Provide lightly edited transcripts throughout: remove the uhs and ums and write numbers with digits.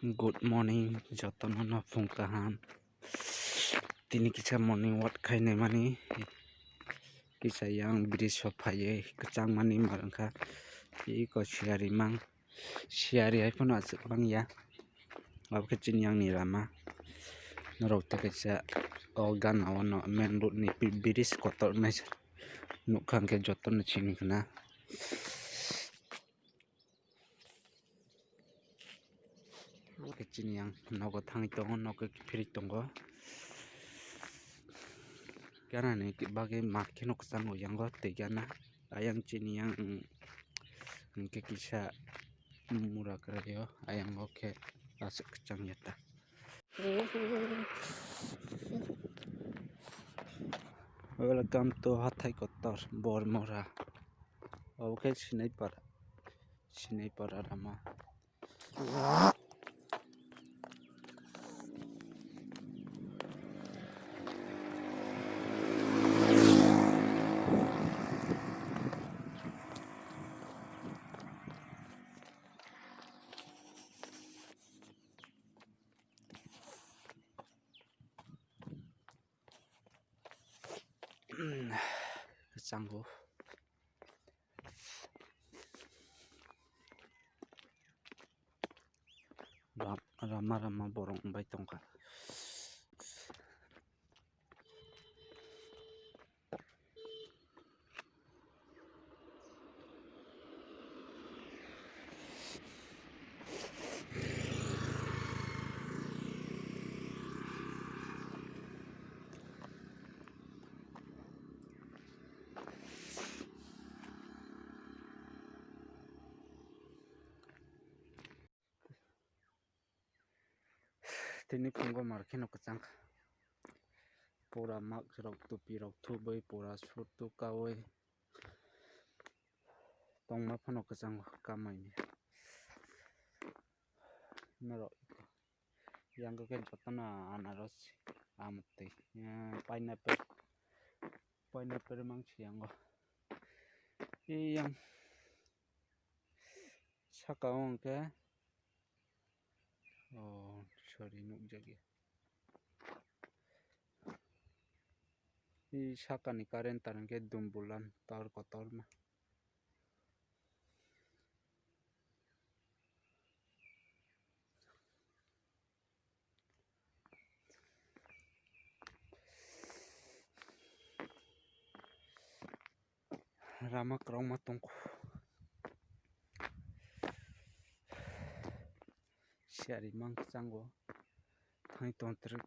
Good morning, jotono pungkahan. Tini kisah morning walk khaine mani kisah yang bridge sopaye kecang mani marangka iko siari mang siari ai pun asuk bang ya ab kecin yang ni rama norok ta kisah organ awan main road ni bridge kotor mes nukhang ke jotono chini kana kecin yang nogo tangi tongo nogo pirik tongo karena nih bagai makin nuksan yang got tegana ayang cini yang ke kisah murah kerja ayang oke asik kecang yata welcome to Hathai Kotor Bormora oke sinai para rama kecangku rama borong baik tongkat tini punggo marke no kecang pura mak rok tu pirok tu boy pura sur tu kawe tong ma pano kecang kamai ni merok yang ke jotana anaros amte ya pineapple mang siang go yang sakaong ke oh sorry nuk jagi saka ni karen tarang ke dumbulan tar kotor ma rama krong matongku siari mang canggo thang ton trek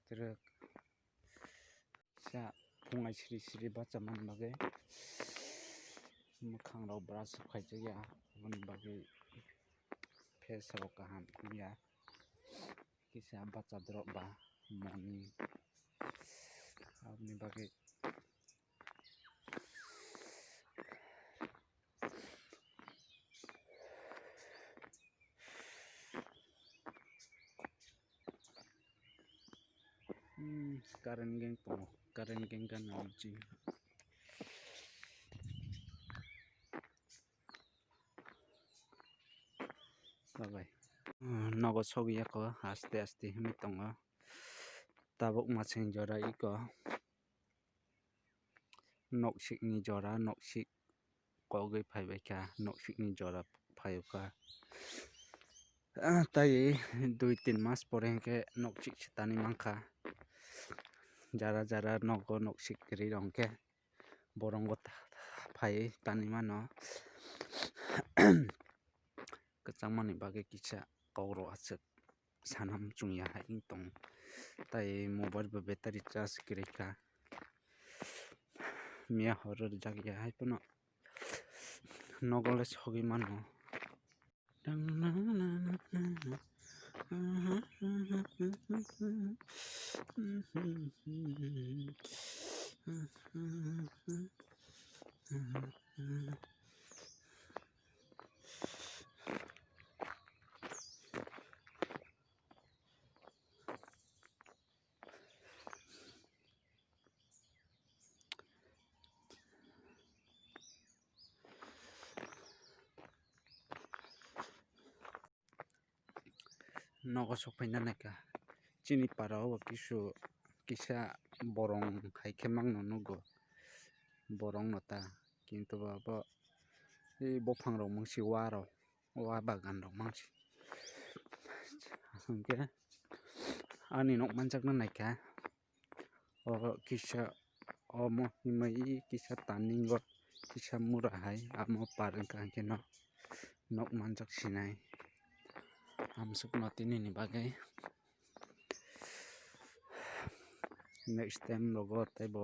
sa pungai sri baca man bagai makhang rau brush khai ya man bagai face rok kaham ya kisah baca drop ba morning abni bagai karen geng kan anjing bye nogo sogi ako aste himi tongo tabuk masing jora iko noksik ni jora noksik kogai phaibaika noksik ni jora phaiuka tai 2-3 mas pore ke noksik sitani mangkha jara nogo noksik ri rongke borongo phai tani mano kecang mani bagai kisah kauro asuk sanam chungya haing tong tai mobile ba battery charge kireka mia horor jagya hai puno nogole sogi mano nogo sokpaina naika chini parao kisu kisa borong haike mangno nugo borong nota kintu bo bopang rok mangsi wa bagan rok mangsi hingke ani nog manjakna naika kisa omo himai kisa taningo kisa mura hai amo par wngka hingke nog manjak sinai amsukno tini ni bagoi next time rogo teibo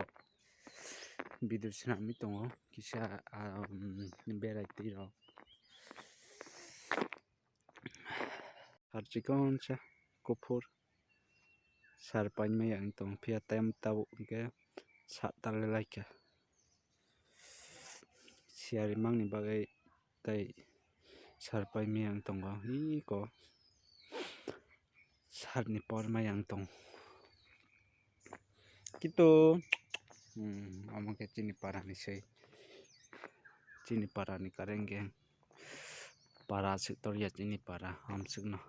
video swnamoi tongo kisa berai twi rok sar chikonsa kufur sar paimai ang tong phiya tem tabuk hingke sat laika siarimang ni bagoi tei sar paimai ang tongo iko sarni pormai ang tong kitu amo ke chini para ni sei chini para ni karenggeng para asuk torya chini para amsukno.